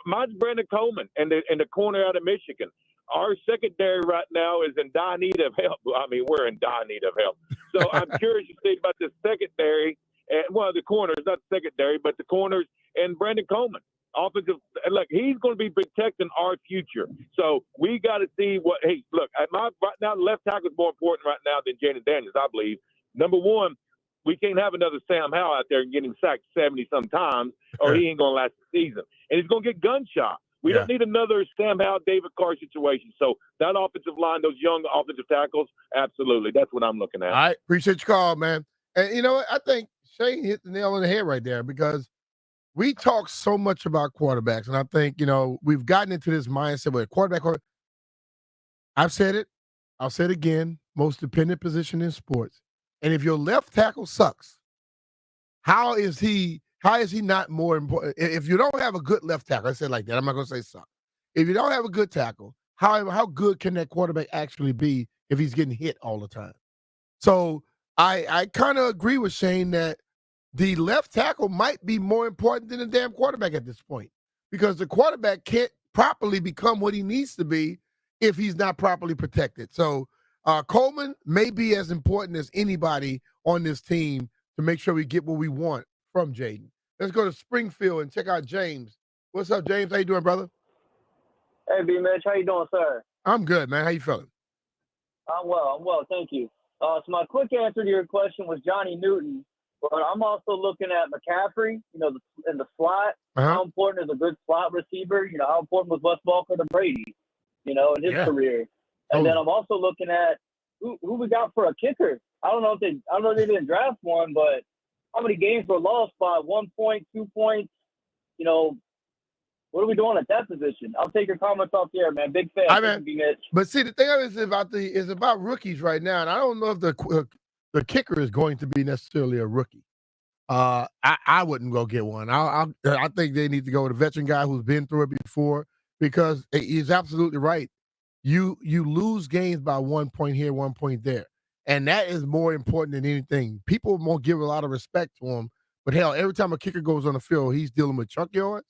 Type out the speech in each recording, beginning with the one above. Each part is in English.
mine's Brandon Coleman and the corner out of Michigan. Our secondary right now is in dire need of help. I mean, we're in dire need of help. So I'm curious to see about the secondary, and well, the corners, not the secondary, but the corners and Brandon Coleman. Offensive, look, he's going to be protecting our future. So we got to see what. Hey, look, right now, left tackle is more important right now than Jayden Daniels, I believe. Number one, we can't have another Sam Howell out there getting sacked 70-some times, or he ain't going to last the season. And he's going to get gunshot. We don't need another Sam Howell, David Carr situation. So that offensive line, those young offensive tackles, absolutely. That's what I'm looking at. All right. Appreciate your call, man. And you know what? I think Shane hit the nail on the head right there, because we talk so much about quarterbacks. And I think, we've gotten into this mindset where quarterback. I've said it. I'll say it again. Most dependent position in sports. And if your left tackle sucks, how is he not more important? If you don't have a good left tackle, I said it like that. I'm not going to say suck. If you don't have a good tackle, how good can that quarterback actually be if he's getting hit all the time? So I kind of agree with Shane that the left tackle might be more important than the damn quarterback at this point, because the quarterback can't properly become what he needs to be if he's not properly protected. So Coleman may be as important as anybody on this team to make sure we get what we want from Jayden. Let's go to Springfield and check out James. What's up, James? How you doing, brother? Hey, BMitch. How you doing, sir? I'm good, man. How you feeling? I'm well. Thank you. So my quick answer to your question was Johnny Newton, but I'm also looking at McCaffrey, in the slot. How important is a good slot receiver? How important was Wes Welker to Brady, in his career? And then I'm also looking at who we got for a kicker. I don't know if they didn't draft one, but how many games were lost by 1 point, 2 points? What are we doing at that position? I'll take your comments off there, man. Big fan. But see, the thing is about rookies right now, and I don't know if the kicker is going to be necessarily a rookie. I wouldn't go get one. I think they need to go with a veteran guy who's been through it before, because he's absolutely right. You lose games by 1 point here, 1 point there. And that is more important than anything. People won't give a lot of respect to him, but hell, every time a kicker goes on the field, he's dealing with chunk yards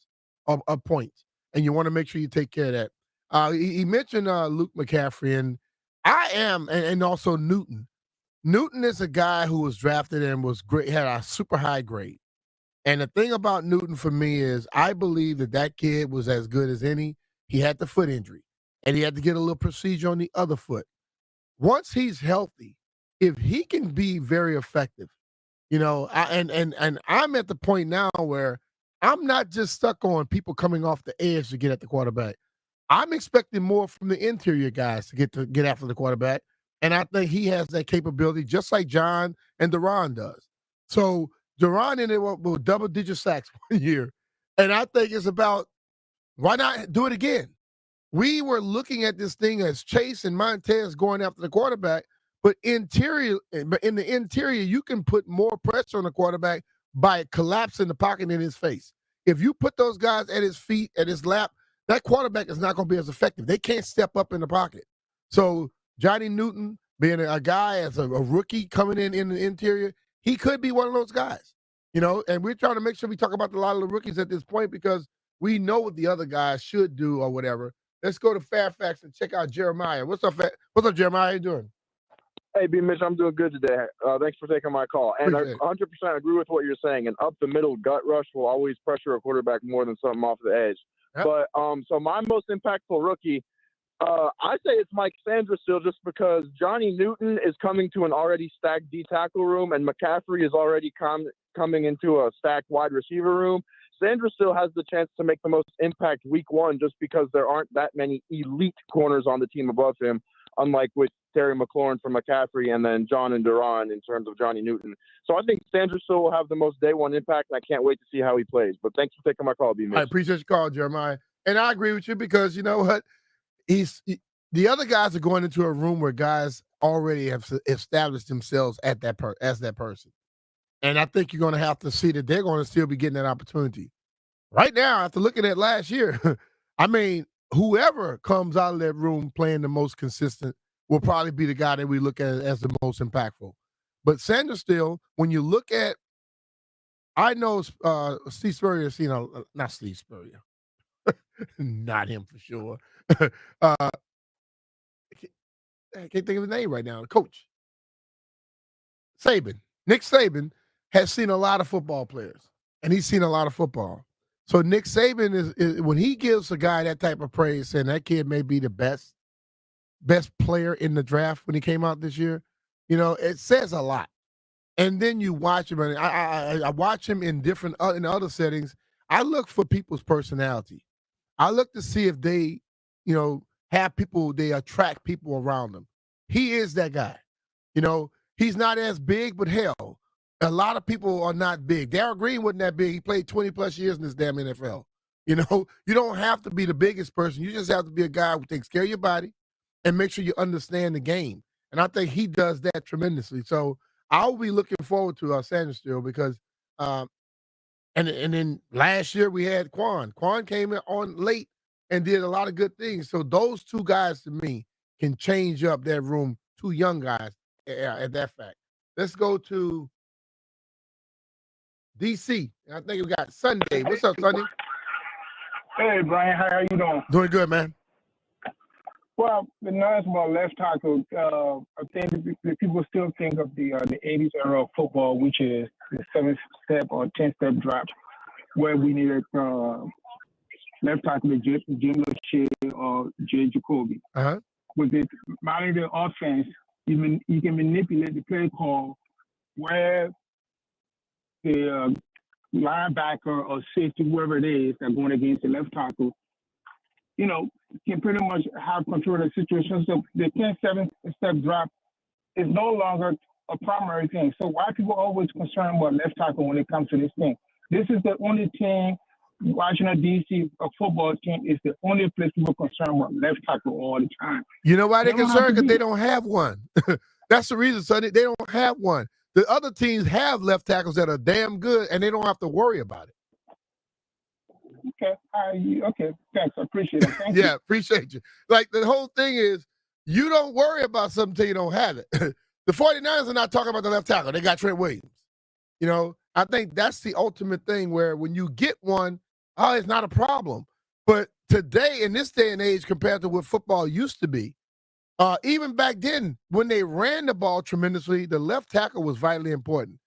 of points. And you want to make sure you take care of that. He mentioned Luke McCaffrey, and and also Newton. Newton is a guy who was drafted and was great, had a super high grade. And the thing about Newton for me is I believe that kid was as good as any. He had the foot injury, and he had to get a little procedure on the other foot. Once he's healthy, if he can be very effective, and I'm at the point now where I'm not just stuck on people coming off the edge to get at the quarterback. I'm expecting more from the interior guys to get after the quarterback. And I think he has that capability, just like John and Duran does. So Duran ended up with double-digit sacks 1 year. And I think it's about, why not do it again? We were looking at this thing as Chase and Montez going after the quarterback, but in the interior, you can put more pressure on the quarterback by collapsing the pocket in his face. If you put those guys at his feet, at his lap, that quarterback is not going to be as effective. They can't step up in the pocket. So Johnny Newton, being a guy as a rookie coming in the interior, he could be one of those guys, and we're trying to make sure we talk about a lot of the rookies at this point, because we know what the other guys should do or whatever. Let's go to Fairfax and check out Jeremiah. What's up, Jeremiah? How you doing? Hey, BMitch, I'm doing good today. Thanks for taking my call. And I 100% agree with what you're saying. An up-the-middle gut rush will always pressure a quarterback more than something off the edge. Yep. But so my most impactful rookie, I say it's Mike Sanders still, just because Johnny Newton is coming to an already stacked D tackle room, and McCaffrey is already coming into a stacked wide receiver room. Sanders still has the chance to make the most impact week one, just because there aren't that many elite corners on the team above him, unlike with Terry McLaurin for McCaffrey and then John and Duran in terms of Johnny Newton. So I think Sanders still will have the most day one impact, and I can't wait to see how he plays. But thanks for taking my call, B-Mitch. I appreciate your call, Jeremiah. And I agree with you, because you know what? The other guys are going into a room where guys already have established themselves as that person. And I think you're going to have to see that they're going to still be getting that opportunity. Right now, after looking at last year, I mean, whoever comes out of that room playing the most consistent will probably be the guy that we look at as the most impactful. But Sanders still, when you look at, I know Steve Spurrier, not Steve Spurrier. Not him for sure. I can't think of his name right now. The coach. Saban. Nick Saban has seen a lot of football players, and he's seen a lot of football. So Nick Saban is when he gives a guy that type of praise, saying that kid may be the best player in the draft when he came out this year, it says a lot. And then you watch him, and I watch him in different in other settings. I look for people's personality. I look to see if they, have people, they attract people around them. He is that guy. He's not as big, but hell, a lot of people are not big. Darryl Green wasn't that big. He played 20 plus years in this damn NFL. You don't have to be the biggest person. You just have to be a guy who takes care of your body and make sure you understand the game. And I think he does that tremendously. So I'll be looking forward to Sandusville because and then last year we had Quan. Quan came in on late and did a lot of good things. So those two guys to me can change up that room. Two young guys at that fact. Let's go to DC. I think we got Sunday. What's up, Sunday? Hey, Brian. How are you doing? Doing good, man. Well, the nice about left tackle, I think the people still think of the 80s era of football, which is the 7-step or 10-step drop, where we needed left tackle Jim Lachey or Jay Jacoby. Uh-huh. With the modern day offense, you can manipulate the play call where the linebacker or safety, whoever it is, that's going against the left tackle, can pretty much have control of the situation. So the 10-7-step drop is no longer a primary thing. So why people always concerned about left tackle when it comes to this thing? This is the only team, Washington, D.C., a football team, is the only place people concerned about left tackle all the time. You know why they're concerned? Because they don't have one. That's the reason, Sonny. They don't have one. The other teams have left tackles that are damn good, and they don't have to worry about it. Okay. Thanks. I appreciate it. Thank you. Yeah, appreciate you. Like, the whole thing is, you don't worry about something until you don't have it. The 49ers are not talking about the left tackle. They got Trent Williams. I think that's the ultimate thing where when you get one, it's not a problem. But today, in this day and age, compared to what football used to be, even back then, when they ran the ball tremendously, the left tackle was vitally important.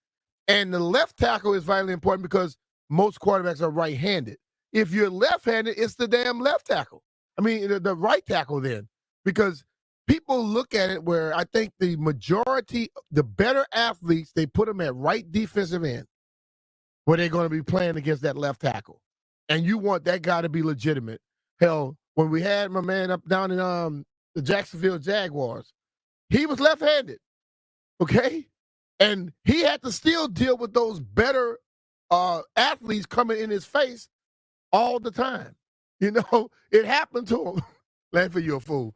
And the left tackle is vitally important because most quarterbacks are right-handed. If you're left-handed, it's the damn left tackle. I mean, the right tackle then. Because people look at it where I think the majority, the better athletes, they put them at right defensive end where they're going to be playing against that left tackle. And you want that guy to be legitimate. Hell, when we had my man up down in the Jacksonville Jaguars, he was left-handed, okay? And he had to still deal with those better athletes coming in his face all the time. It happened to him. Laugh you're a fool.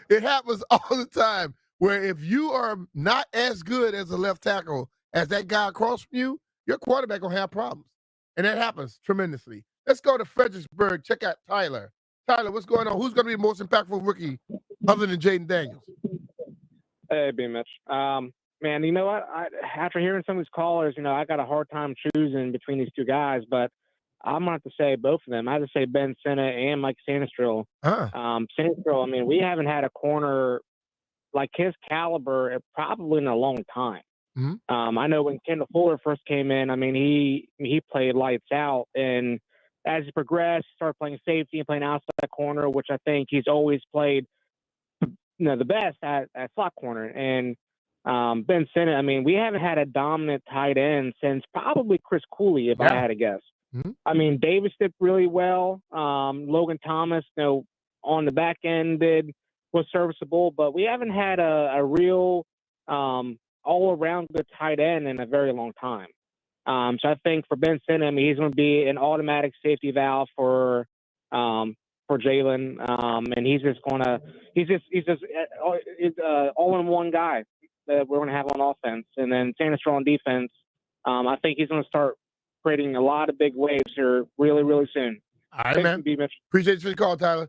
It happens all the time where if you are not as good as a left tackle as that guy across from you, your quarterback going to have problems. And that happens tremendously. Let's go to Fredericksburg. Check out Tyler. Tyler, what's going on? Who's going to be the most impactful rookie other than Jayden Daniels? Hey, BMitch. Man, you know what? After hearing some of these callers, I got a hard time choosing between these two guys, but I'm going to have to say both of them. I have to say Ben Sinnott and Mike Sanistril. Sanistril, I mean, we haven't had a corner like his caliber probably in a long time. Mm-hmm. I know when Kendall Fuller first came in, I mean, he played lights out, and as he progressed, started playing safety and playing outside corner, which I think he's always played, the best at slot corner. And Ben Sinnott, I mean, we haven't had a dominant tight end since probably Chris Cooley, if I had to guess. Mm-hmm. I mean, Davis did really well. Logan Thomas, on the back end was serviceable, but we haven't had a real all-around good tight end in a very long time. So I think for Ben Sinnott, I mean, he's going to be an automatic safety valve for Jaylen, and he's just all-in-one guy that we're going to have on offense, and then Sanistril on defense. I think he's going to start creating a lot of big waves here really, really soon. All right, man. Appreciate you for the call, Tyler.